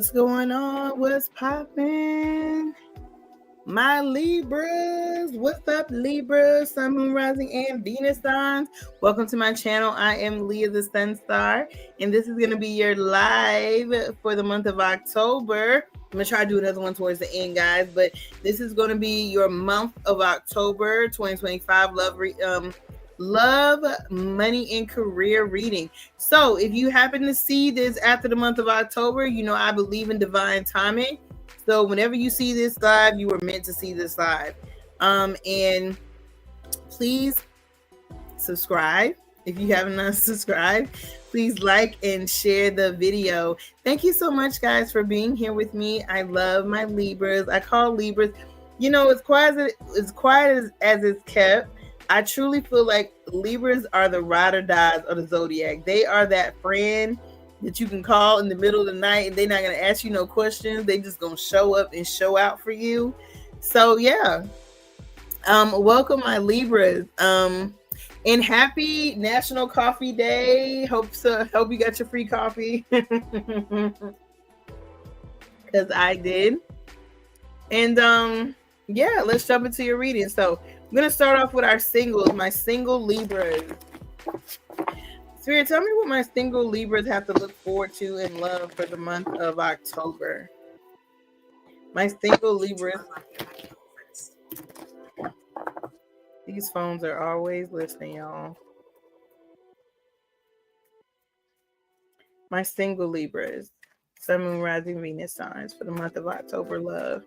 What's going on? What's poppin'? My Libras. What's up, Libras? Sun, Moon, Rising, and Venus signs. Welcome to my channel. I am Leah the Sun Star, and this is going to be your live for the month of October. I'm going to try to do another one towards the end, guys, but this is going to be your month of October 2025 love, money, and career reading. So if you happen to see this after the month of October, you know I believe in divine timing. So whenever you see this live, you were meant to see this live. And please subscribe if you haven't not subscribed. Please like and share the video. Thank you so much, guys, for being here with me. I love my Libras. I call Libras, you know, as quiet as it's kept. I truly feel like Libras are the ride or dies of the zodiac. They are that friend that you can call in the middle of the night and they're not going to ask you no questions. They just going to show up and show out for you. So yeah, welcome my Libras. And happy National Coffee Day. Hope you got your free coffee. Because I did. And yeah, let's jump into your reading. So I'm going to start off with our singles, my single Libras. Spirit, tell me what my single Libras have to look forward to in love for the month of October. My single Libras. These phones are always listening, y'all. My single Libras. Sun, Moon, Rising, Venus signs for the month of October love.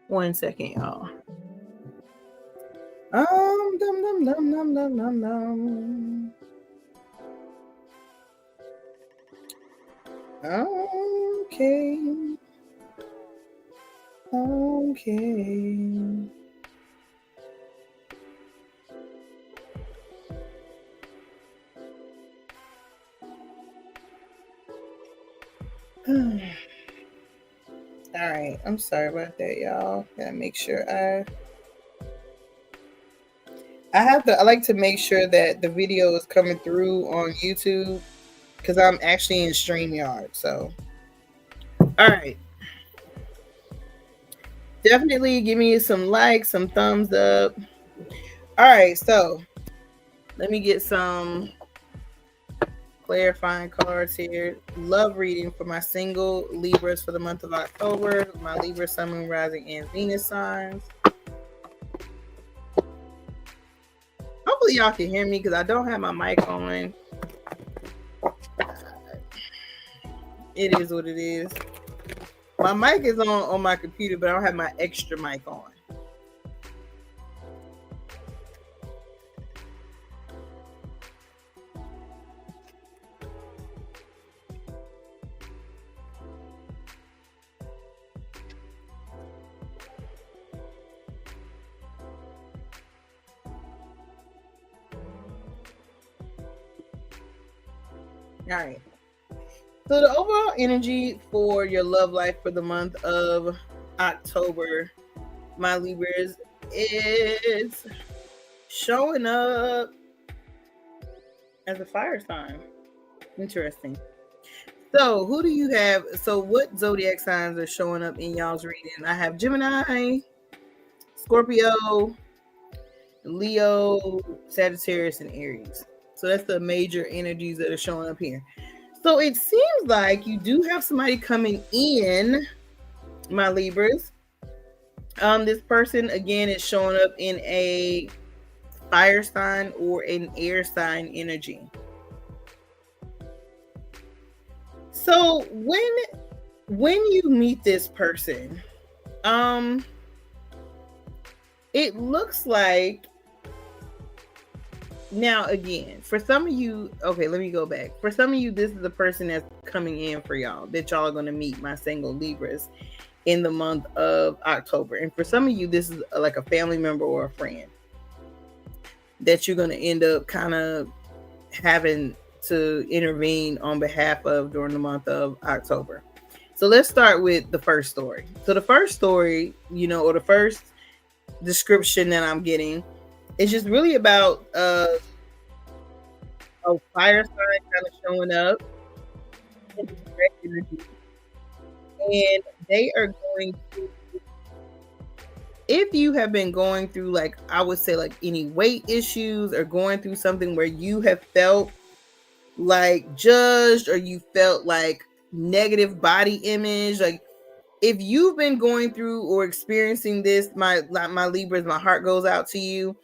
One second, y'all. Dum dum dum dum dum dum dum. Okay. All right, I'm sorry about that, y'all. Gotta make sure I like to make sure that the video is coming through on YouTube because I'm actually in StreamYard. So, all right, definitely give me some likes, some thumbs up. All right, so let me get some clarifying cards here. Love reading for my single Libras for the month of October. My Libra, Sun, Moon, Rising, and Venus signs. Hopefully y'all can hear me because I don't have my mic on. It is what it is. My mic is on my computer, but I don't have my extra mic on. All right. So the overall energy for your love life for the month of October, my Libras, is showing up as a fire sign. Interesting. So who do you have? So what zodiac signs are showing up in y'all's reading? I have Gemini, Scorpio, Leo, Sagittarius, and Aries. So that's the major energies that are showing up here. So it seems like you do have somebody coming in, my Libras. This person, again, is showing up in a fire sign or an air sign energy. So when you meet this person, it looks like, now again, for some of you, okay, let me go back. For some of you, this is the person that's coming in for y'all, that y'all are going to meet, my single Libras, in the month of October. And for some of you, this is like a family member or a friend that you're going to end up kind of having to intervene on behalf of during the month of October. So let's start with the first story. So the first story, you know, or the first description that I'm getting, it's just really about Oh, fire sign kind of showing up in direct energy. And they are going to, if you have been going through, like, I would say, like any weight issues or going through something where you have felt like judged or you felt like negative body image, like if you've been going through or experiencing this, my Libras, my heart goes out to you.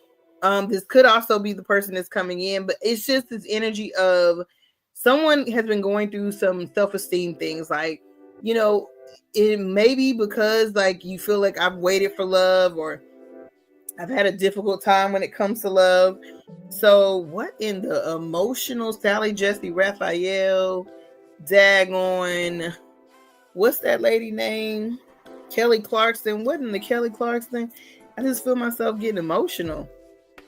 This could also be the person that's coming in, but it's just this energy of someone has been going through some self-esteem things, like, you know, it may be because like you feel like I've waited for love, or I've had a difficult time when it comes to love. So what in the emotional Sally Jesse Raphael daggone, what's that lady name? Kelly Clarkson. What in the Kelly Clarkson? I just feel myself getting emotional.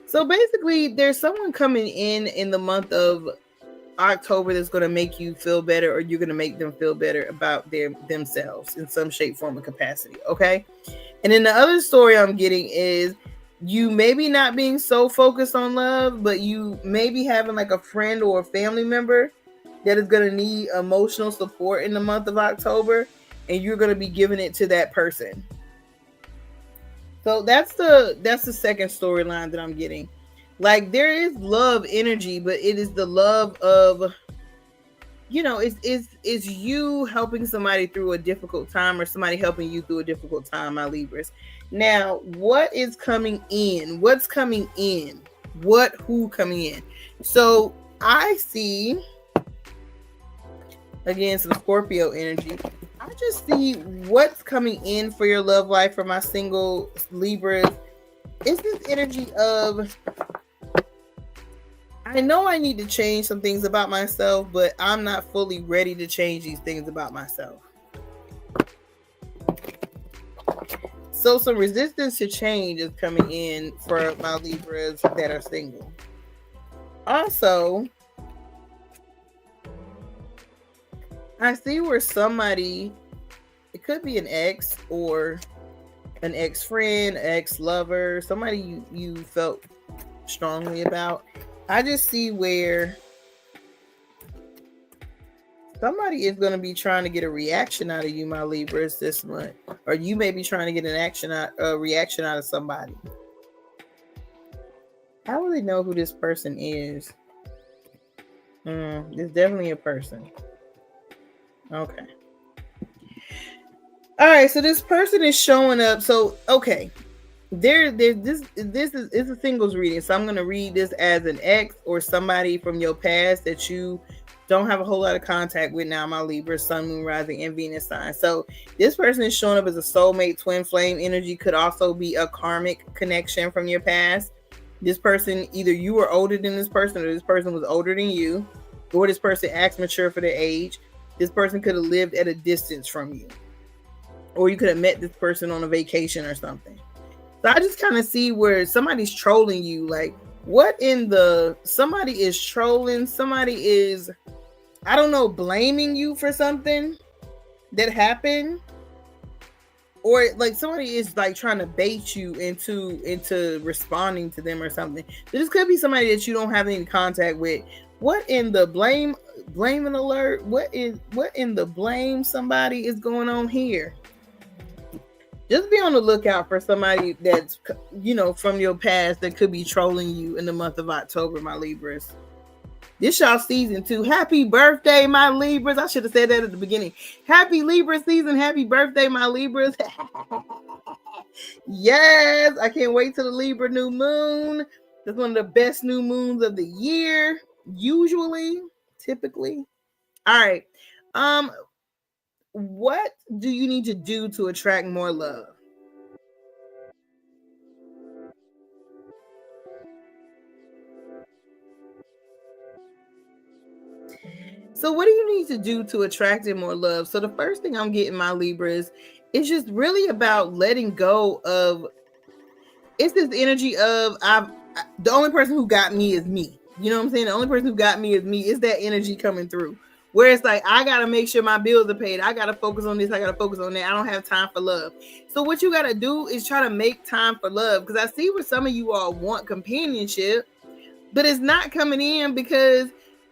So basically, there's someone coming in the month of October that's going to make you feel better, or you're going to make them feel better about themselves in some shape, form, or capacity. Okay. And then the other story I'm getting is you maybe not being so focused on love, but you maybe having like a friend or a family member that is going to need emotional support in the month of October, and you're going to be giving it to that person. So that's the second storyline that I'm getting. Like there is love energy, but it is the love of, you know, it's you helping somebody through a difficult time, or somebody helping you through a difficult time, my Libras. Now, what is coming in? What's coming in? Who coming in? So I see again some Scorpio energy. I just see what's coming in for your love life for my single Libras. It's this energy of, I know I need to change some things about myself, but I'm not fully ready to change these things about myself. So some resistance to change is coming in for my Libras that are single. Also, I see where somebody, it could be an ex or an ex-friend, ex-lover, somebody you felt strongly about. I just see where somebody is going to be trying to get a reaction out of you, my Libras, this month. Or you may be trying to get a reaction out of somebody. How will they know who this person is? It's definitely a person. Okay. All right, so this person is showing up. So, okay. This is a singles reading. So I'm going to read this as an ex or somebody from your past that you don't have a whole lot of contact with now, my Libra, Sun, Moon, Rising, and Venus sign. So this person is showing up as a soulmate, twin flame energy. Could also be a karmic connection from your past. This person, either you were older than this person, or this person was older than you, or this person acts mature for their age. This person could have lived at a distance from you, or you could have met this person on a vacation or something. So I just kind of see where somebody's trolling you. Like, what in the, somebody is trolling, somebody is, I don't know, blaming you for something that happened, or like somebody is like trying to bait you into responding to them or something. This could be somebody that you don't have any contact with. What in the blaming alert? What in the blame somebody is going on here? Just be on the lookout for somebody that's, you know, from your past that could be trolling you in the month of October, my Libras. This y'all season 2. Happy birthday, my Libras. I should have said that at the beginning. Happy Libra season. Happy birthday, my Libras. Yes, I can't wait till the Libra new moon. That's one of the best new moons of the year, usually, typically. All right. What do you need to do to attract more love? So what do you need to do to attract in more love? So the first thing I'm getting, my Libras, is just really about letting go of, it's this energy of the only person who got me is me. You know what I'm saying? The only person who got me is me. Is that energy coming through? Where it's like, I got to make sure my bills are paid. I got to focus on this. I got to focus on that. I don't have time for love. So what you got to do is try to make time for love. Because I see where some of you all want companionship, but it's not coming in because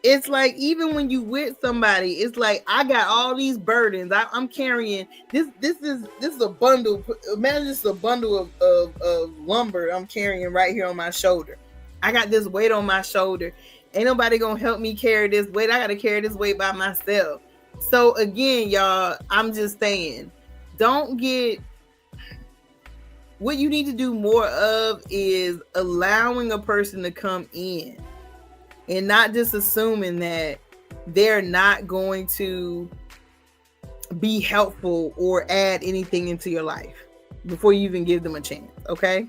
It's like, even when you with somebody, it's like, I got all these burdens. I'm carrying this. This is a bundle. Imagine this is a bundle of lumber I'm carrying right here on my shoulder. I got this weight on my shoulder. Ain't nobody gonna help me carry this weight. I gotta carry this weight by myself. So again, y'all, I'm just saying, don't get. What you need to do more of is allowing a person to come in. And not just assuming that they're not going to be helpful or add anything into your life before you even give them a chance, okay?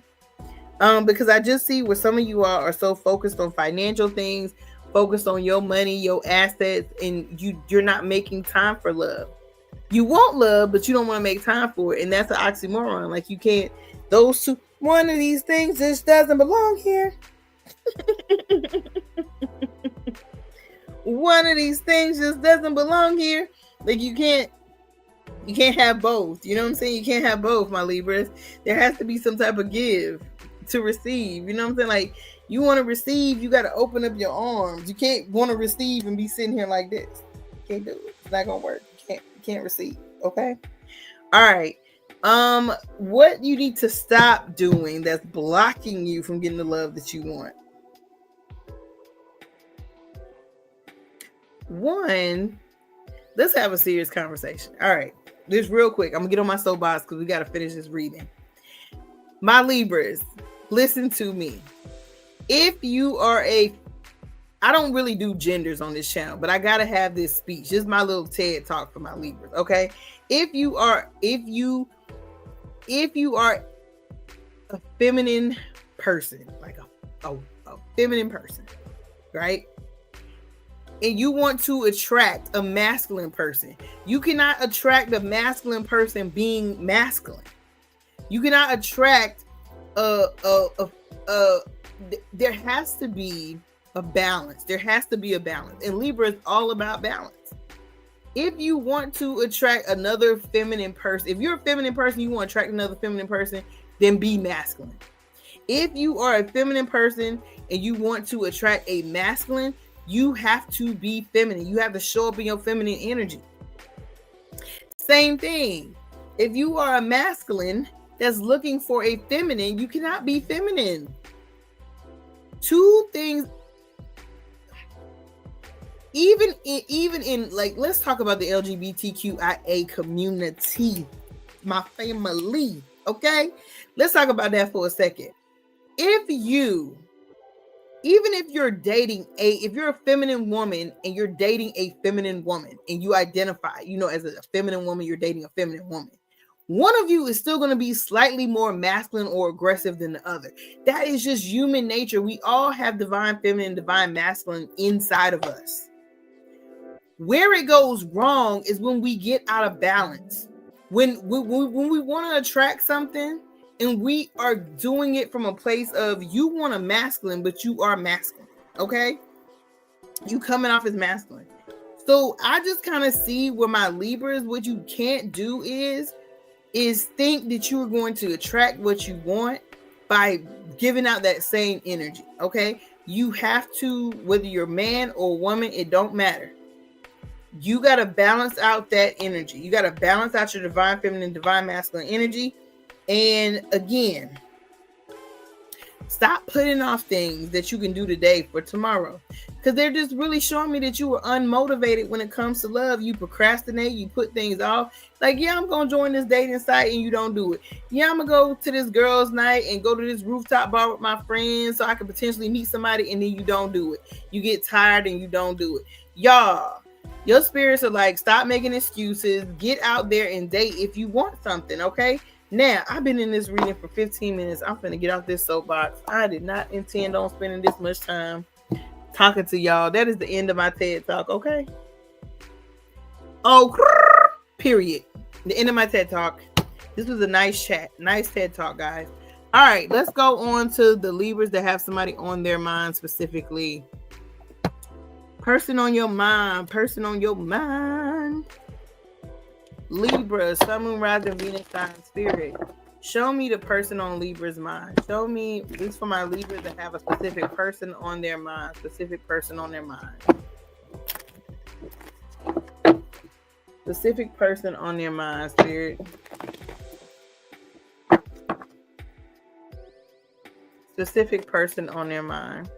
Because I just see where some of you are so focused on financial things, focused on your money, your assets, and you're not making time for love. You want love, but you don't want to make time for it, and that's an oxymoron. Like, you can't. Those two. One of these things just doesn't belong here. One of these things just doesn't belong here. Like, you can't have both. You know what I'm saying? You can't have both, my Libras. There has to be some type of give to receive. You know what I'm saying? Like, you want to receive, you got to open up your arms. You can't want to receive and be sitting here like this. You can't do it. It's not gonna work. You can't receive. Okay. All right. What you need to stop doing that's blocking you from getting the love that you want. One, let's have a serious conversation. All right, just real quick. I'm gonna get on my soapbox because we got to finish this reading. My Libras, listen to me. If you are I don't really do genders on this channel, but I gotta have this speech. This is my little TED talk for my Libras. Okay, if you are a feminine person, like a feminine person, right? And you want to attract a masculine person, you cannot attract a masculine person being masculine. You cannot attract there has to be a balance. There has to be a balance. And Libra is all about balance. If you want to attract another feminine person, if you're a feminine person, you want to attract another feminine person, then be masculine. If you are a feminine person and you want to attract a masculine, you have to be feminine. You have to show up in your feminine energy. Same thing. If you are a masculine that's looking for a feminine, you cannot be feminine. Two things. Even in like, let's talk about the LGBTQIA community, my family. Okay, let's talk about that for a second. Even if you're dating if you're a feminine woman and you're dating a feminine woman and you identify, as a feminine woman, you're dating a feminine woman, one of you is still going to be slightly more masculine or aggressive than the other. That is just human nature. We all have divine feminine, divine masculine inside of us. Where it goes wrong is when we get out of balance. When we want to attract something and we are doing it from a place of, you want a masculine, but you are masculine. Okay? You coming off as masculine. So I just kind of see where my Libras, what you can't do is think that you are going to attract what you want by giving out that same energy. Okay? You have to, whether you're man or woman, it don't matter. You got to balance out that energy. You got to balance out your divine feminine, divine masculine energy. And again, stop putting off things that you can do today for tomorrow, because they're just really showing me that you were unmotivated when it comes to love. You procrastinate, you put things off. Like, yeah, I'm going to join this dating site, and you don't do it. Yeah, I'm going to go to this girls' night and go to this rooftop bar with my friends so I could potentially meet somebody, and then you don't do it. You get tired and you don't do it. Y'all, your spirits are like, stop making excuses. Get out there and date if you want something, okay? Now, I've been in this reading for 15 minutes. I'm finna get off this soapbox. I did not intend on spending this much time talking to y'all. That is the end of my TED Talk, okay? Oh, period. The end of my TED Talk. This was a nice chat. Nice TED Talk, guys. All right, let's go on to the Libras that have somebody on their mind specifically. Person on your mind. Person on your mind. Libra, Sun, Moon, Rising, Venus, Sign, Spirit. Show me the person on Libra's mind. Show me, at least for my Libras that have a specific person on their mind. Specific person on their mind. Specific person on their mind, Spirit. Specific person on their mind.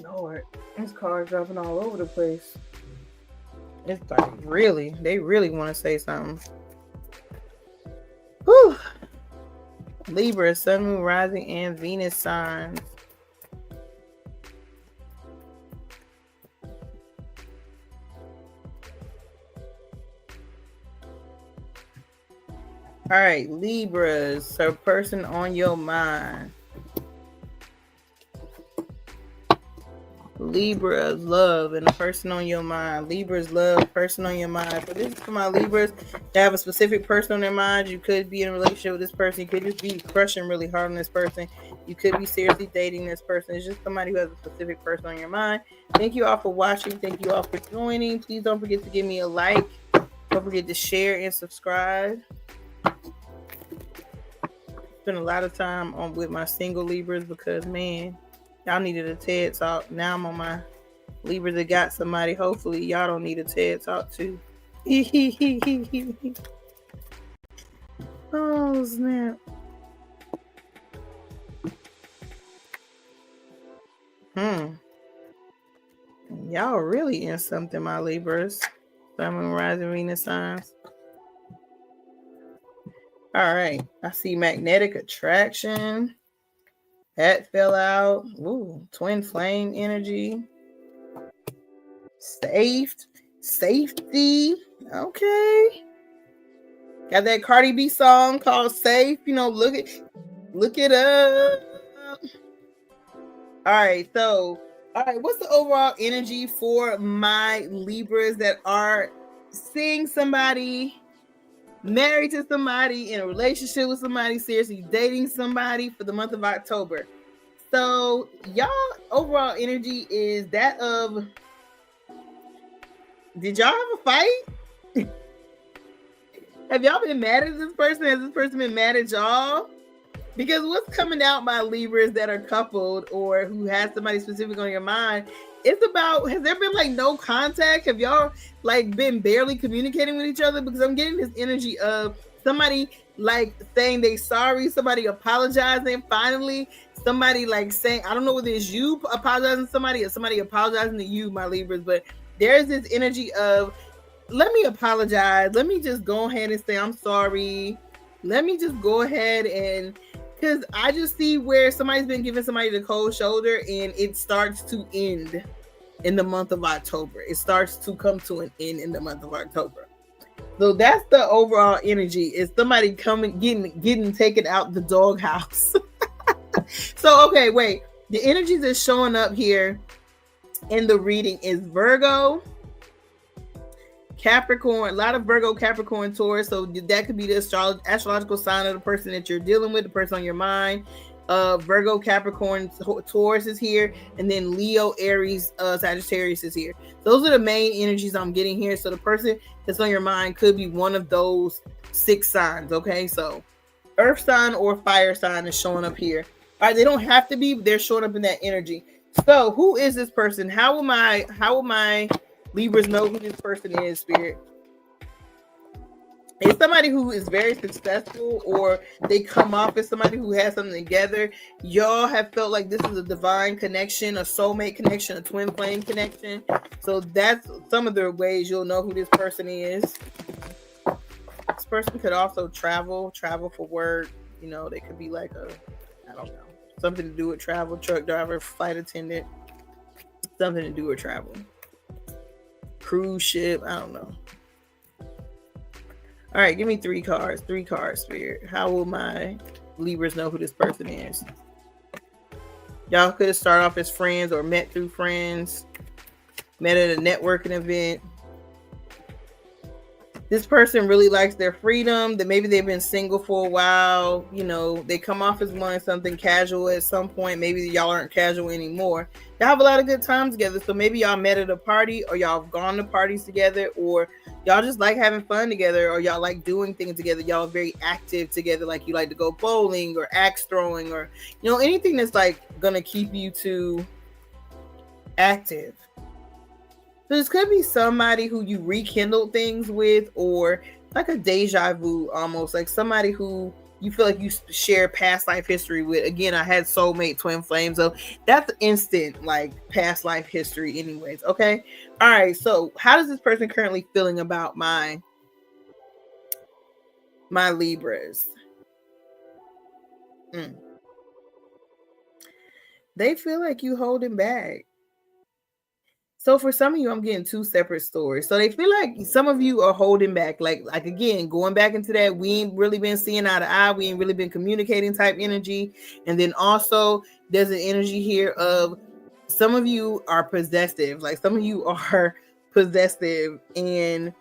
Lord, this card's dropping all over the place. It's like really, they really want to say something. Whew. Libra, Sun, Moon, Rising, and Venus signs. All right, Libras, so person on your mind. Libras, love, and a person on your mind. Libras, love, person on your mind. So this is for my Libras that have a specific person on their mind. You could be in a relationship with this person. You could just be crushing really hard on this person. You could be seriously dating this person. It's just somebody who has a specific person on your mind. Thank you all for watching. Thank you all for joining. Please don't forget to give me a like. Don't forget to share and subscribe. Spent a lot of time with my single Libras because, man, y'all needed a TED Talk. Now I'm on my Libras that got somebody. Hopefully, y'all don't need a TED Talk too. Oh, snap. Y'all really in something, my Libras. Sun, Moon, Rising, Venus signs. All right. I see magnetic attraction. That fell out. Ooh, twin flame energy. Safety. Okay. Got that Cardi B song called Safe. You know, look it up. All right. So, all right. What's the overall energy for my Libras that are seeing somebody, married to somebody, in a relationship with somebody, seriously dating somebody for the month of October? So y'all overall energy is that of, did y'all have a fight? Have y'all been mad at this person? Has this person been mad at y'all? Because what's coming out by Libras that are coupled or who has somebody specific on your mind, it's about, has there been like no contact? Have y'all like been barely communicating with each other? Because I'm getting this energy of somebody like saying they sorry, somebody apologizing finally, somebody like saying, I don't know whether it's you apologizing to somebody or somebody apologizing to you, my Libras, but there's this energy of, let me apologize. Let me just go ahead and say I'm sorry. Let me just go ahead and, because I just see where somebody's been giving somebody the cold shoulder and it starts to end in the month of October. It starts to come to an end in the month of October. So that's the overall energy. Is somebody coming, getting taken out the doghouse. So, okay, wait. The energy that's showing up here in the reading is Virgo, Capricorn, a lot of Virgo, Capricorn, Taurus. So that could be the astrological sign of the person that you're dealing with, the person on your mind. Virgo, Capricorn, Taurus is here, and then Leo, Aries, Sagittarius is here. Those are the main energies I'm getting here. So the person that's on your mind could be one of those 6 signs. Okay, so earth sign or fire sign is showing up here. All right, they don't have to be, but they're showing up in that energy. So who is this person? How will my Libras know who this person is, Spirit? It's somebody who is very successful, or they come off as somebody who has something together. Y'all have felt like this is a divine connection, a soulmate connection, a twin flame connection. So that's some of the ways you'll know who this person is. This person could also travel for work. You know, they could be like I don't know, something to do with travel, truck driver, flight attendant, something to do with travel. Cruise ship, I don't know. All right, give me 3 cards. 3 cards, Spirit. How will my Libras know who this person is? Y'all could have started off as friends or met through friends, met at a networking event. This person really likes their freedom, that maybe they've been single for a while. You know, they come off as wanting something casual at some point. Maybe y'all aren't casual anymore. Y'all have a lot of good times together. So maybe y'all met at a party, or y'all have gone to parties together, or y'all just like having fun together, or y'all like doing things together. Y'all are very active together. Like you like to go bowling or axe throwing, or, you know, anything that's like going to keep you two active. So this could be somebody who you rekindled things with, or like a deja vu almost, like somebody who you feel like you share past life history with. Again, I had soulmate twin flame, so that's instant like past life history anyways. Okay. All right. So how does this person currently feeling about my Libras? They feel like you holding back. So for some of you, I'm getting two separate stories. So they feel like some of you are holding back. Like again, going back into that, we ain't really been seeing eye to eye. We ain't really been communicating type energy. And then also there's an energy here of some of you are possessive. Like some of you are possessive, and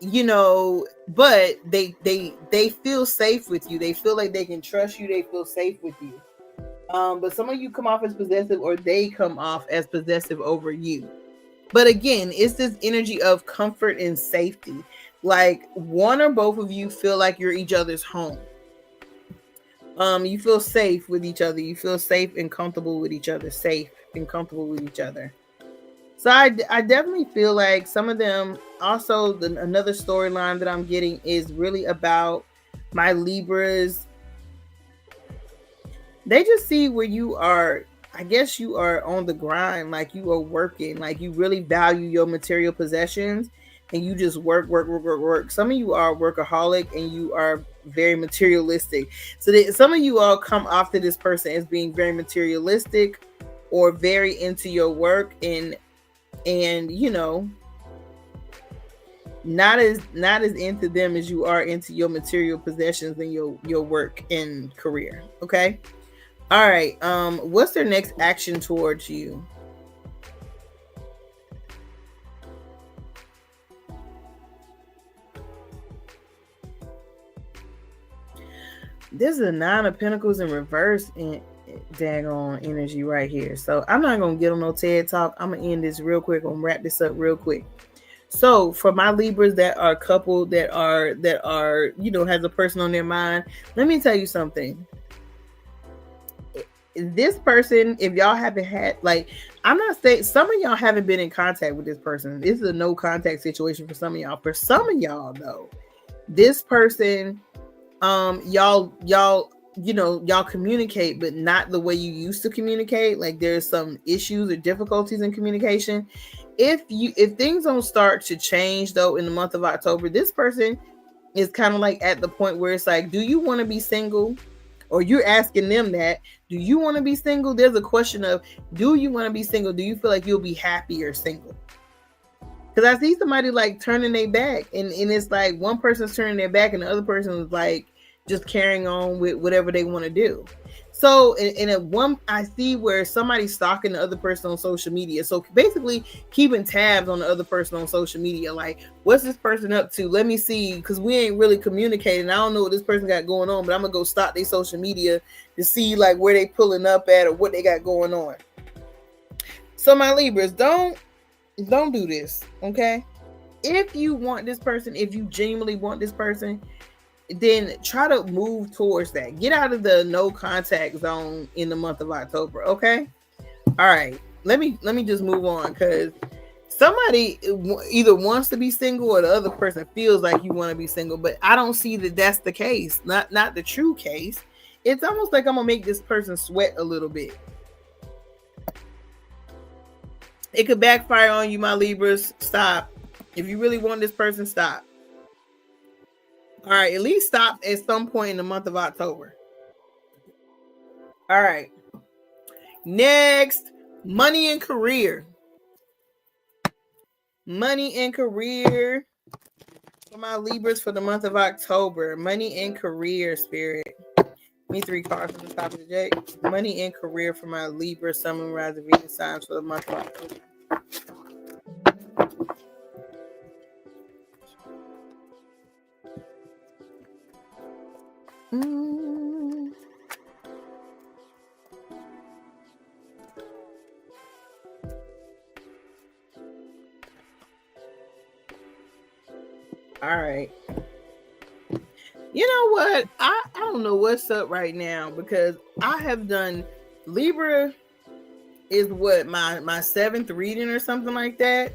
you know, but they feel safe with you. They feel like they can trust you. They feel safe with you. But some of you come off as possessive, or they come off as possessive over you. But again, it's this energy of comfort and safety. Like one or both of you feel like you're each other's home. You feel safe with each other. You feel safe and comfortable with each other. Safe and comfortable with each other. So I definitely feel like some of them. Also, another storyline that I'm getting is really about my Libras. They just see where you are. I guess you are on the grind, like you are working, like you really value your material possessions, and you just work. Some of you are workaholic, and you are very materialistic. So some of you all come off to this person as being very materialistic, or very into your work, and you know, not as into them as you are into your material possessions and your work and career. Okay. All right. What's their next action towards you? This is a 9 of Pentacles in reverse and daggone energy right here. So I'm not gonna get on no TED talk. I'm gonna end this real quick. I'm gonna wrap this up real quick. So for my Libras that are coupled, that are you know, has a person on their mind, let me tell you something. This person, if y'all haven't had, like, I'm not saying some of y'all haven't been in contact with this person. This is a no contact situation for some of y'all. For some of y'all though, this person, y'all you know, y'all communicate, but not the way you used to communicate. Like there's some issues or difficulties in communication. If things don't start to change though in the month of October, this person is kind of like at the point where it's like, do you want to be single? Or you're asking them that, do you want to be single? There's a question of, do you want to be single? Do you feel like you'll be happier single? Because I see somebody like turning their back, and it's like one person's turning their back and the other person is like just carrying on with whatever they want to do. So in a one, I see where somebody's stalking the other person on social media. So basically keeping tabs on the other person on social media. Like, what's this person up to? Let me see, because we ain't really communicating. I don't know what this person got going on, but I'm going to go stalk their social media to see like where they pulling up at or what they got going on. So my Libras, don't do this, okay? If you want this person, if you genuinely want this person, then try to move towards that. Get out of the no contact zone in the month of October. Okay. All right. Let me just move on, because somebody either wants to be single or the other person feels like you want to be single, but I don't see that that's the case. Not the true case. It's almost like I'm gonna make this person sweat a little bit. It could backfire on you, my Libras. Stop. If you really want this person, stop. All right, at least stop at some point in the month of October. All right. Next, money and career. Money and career for my Libras for the month of October. Money and career, Spirit. Me 3 cards from the top of the deck. Money and career for my Libra, Sun, Moon, Rising, Venus signs for the month of October. All right. You know what? I don't know what's up right now because I have done Libra is what my seventh reading or something like that.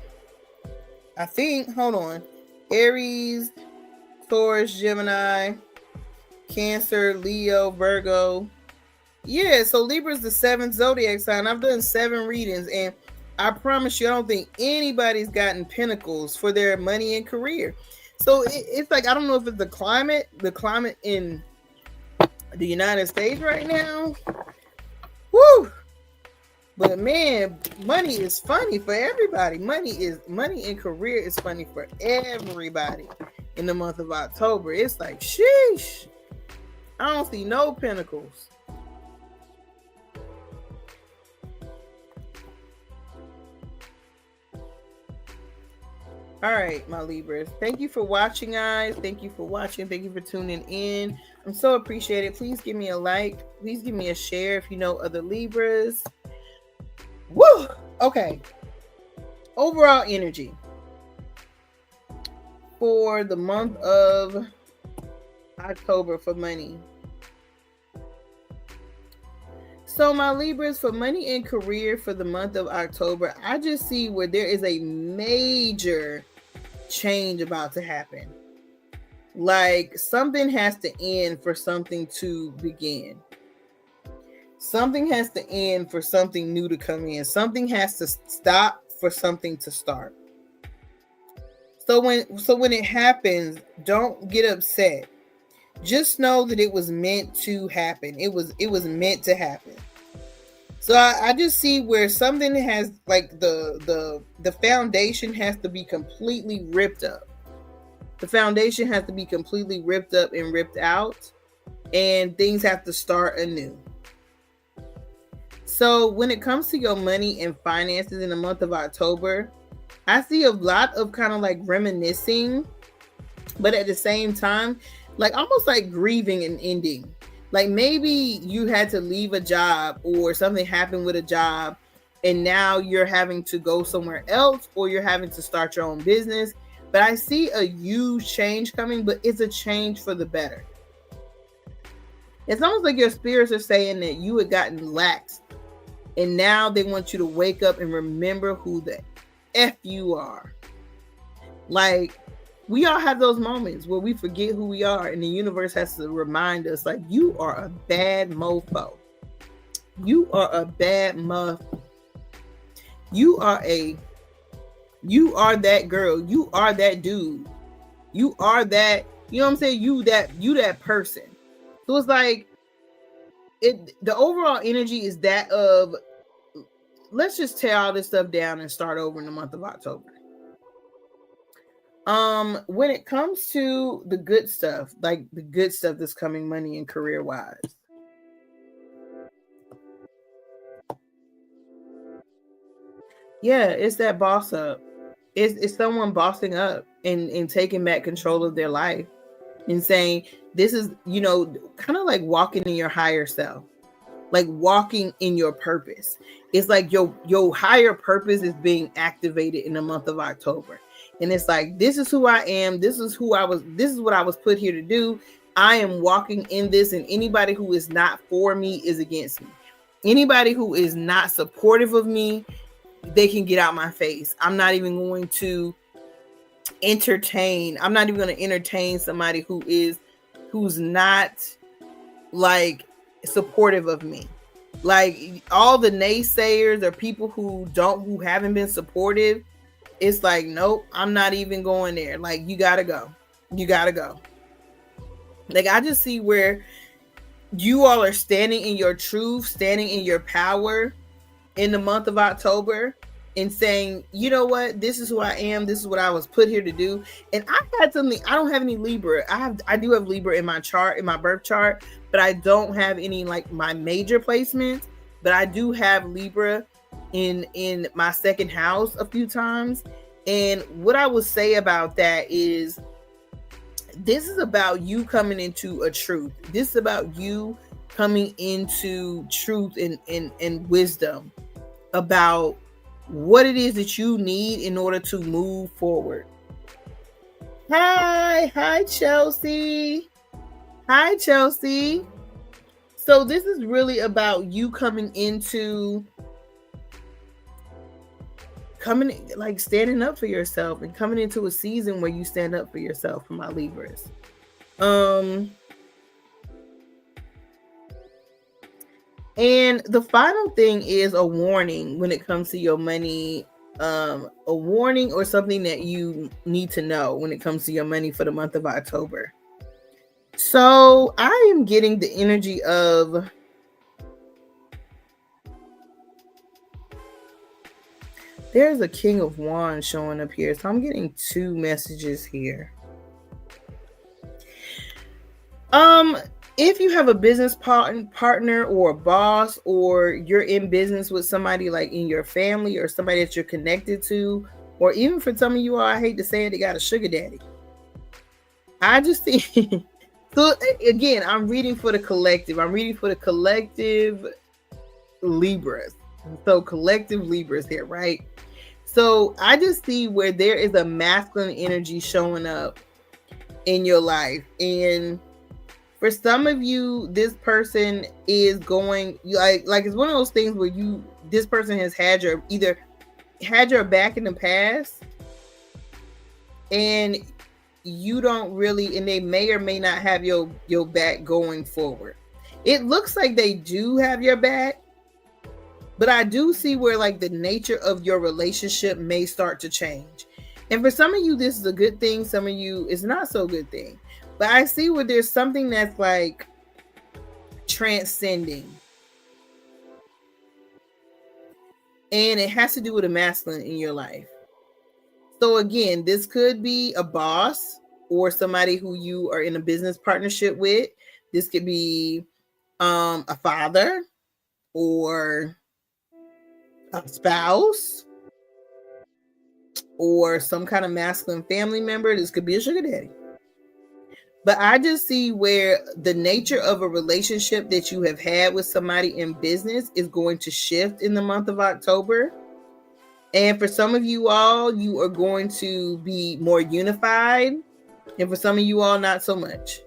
I think. Hold on. Aries, Taurus, Gemini, Cancer, Leo, Virgo. Yeah, so Libra is the seventh zodiac sign. I've done 7 readings, and I promise you, I don't think anybody's gotten Pentacles for their money and career. So it's like, I don't know if it's the climate in the United States right now. Woo! But man, money is funny for everybody. Money and career is funny for everybody in the month of October. It's like, sheesh. I don't see no Pentacles. All right, my Libras. Thank you for watching, guys. Thank you for watching. Thank you for tuning in. I'm so appreciated. Please give me a like. Please give me a share if you know other Libras. Woo! Okay. Overall energy for the month of October for money. So my Libras, for money and career for the month of October, I just see where there is a major change about to happen. Like something has to end for something to begin. Something has to end for something new to come in. Something has to stop for something to start. So when it happens, don't get upset. Just know that it was meant to happen. It was meant to happen. So I just see where something has, like, the foundation has to be completely ripped up. The foundation has to be completely ripped up and ripped out, and things have to start anew. So when it comes to your money and finances in the month of October, I see a lot of kind of like reminiscing, but at the same time, like almost like grieving and ending. Like maybe you had to leave a job or something happened with a job and now you're having to go somewhere else or you're having to start your own business. But I see a huge change coming, but it's a change for the better. It's almost like your spirits are saying that you had gotten lax and now they want you to wake up and remember who the F you are. Like, we all have those moments where we forget who we are and the universe has to remind us, like, you are a bad mofo. You are a bad muff. You are that girl. You are that dude. You are that, you know what I'm saying? You that person. So it's like, the overall energy is that of, let's just tear all this stuff down and start over in the month of October. When it comes to the good stuff, like the good stuff that's coming money and career wise, yeah, it's that boss up. It's someone bossing up and taking back control of their life and saying, this is, you know, kind of like walking in your higher self, like walking in your purpose. It's like your higher purpose is being activated in the month of October. And it's like, this is who I am. This is what I was put here to do. I am walking in this, and anybody who is not for me is against me. Anybody who is not supportive of me, they can get out my face. I'm not even going to entertain. I'm not even going to entertain somebody who's not like supportive of me. Like all the naysayers or people who haven't been supportive. It's like, nope, I'm not even going there. Like, you gotta go. Like, I just see where you all are standing in your truth, standing in your power in the month of October and saying, you know what, this is who I am. This is what I was put here to do. And I had something, I don't have any Libra. I do have Libra in my chart, in my birth chart, but I don't have any like my major placements, but I do have Libra in my second house a few times. And what I would say about that is this is about you coming into a truth. This is about you coming into truth and wisdom about what it is that you need in order to move forward. Hi, Chelsea. Hi, Chelsea. So this is really about you coming like standing up for yourself and coming into a season where you stand up for yourself, for my Libras. And the final thing is a warning when it comes to your money, a warning or something that you need to know when it comes to your money for the month of October. So I am getting the energy of there's a King of Wands showing up here. So I'm getting two messages here. If you have a business partner or a boss, or you're in business with somebody like in your family or somebody that you're connected to, or even for some of you all, I hate to say it, they got a sugar daddy. I just see. So again, I'm reading for the collective. I'm reading for the collective Libras. So collective Libras here, right? So I just see where there is a masculine energy showing up in your life. And for some of you, this person is going like it's one of those things where this person has either had your back in the past, and you don't really, and they may or may not have your back going forward. It looks like they do have your back, but I do see where like the nature of your relationship may start to change. And for some of you, this is a good thing. Some of you, it's not so good thing. But I see where there's something that's like transcending. And it has to do with a masculine in your life. So again, this could be a boss or somebody who you are in a business partnership with. This could be a father or a spouse or some kind of masculine family member. This could be a sugar daddy. But I just see where the nature of a relationship that you have had with somebody in business is going to shift in the month of October. And for some of you all, you are going to be more unified. And for some of you all, not so much.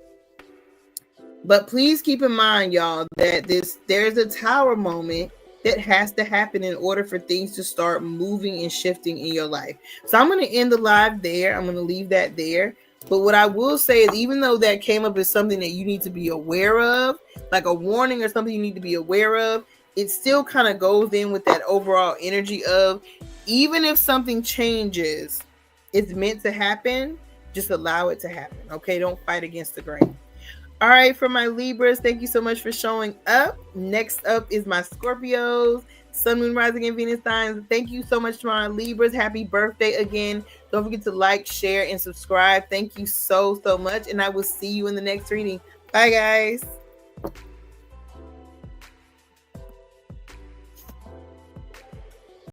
But please keep in mind, y'all, that there's a tower moment that has to happen in order for things to start moving and shifting in your life. So I'm going to end the live there. I'm going to leave that there. But what I will say is, even though that came up as something that you need to be aware of, like a warning or something you need to be aware of, it still kind of goes in with that overall energy of, even if something changes, it's meant to happen. Just allow it to happen. Okay, don't fight against the grain. All right, for my Libras, thank you so much for showing up. Next up is my Scorpios, Sun, Moon, Rising, and Venus signs. Thank you so much to my Libras. Happy birthday again. Don't forget to like, share, and subscribe. Thank you so much. And I will see you in the next reading. Bye, guys.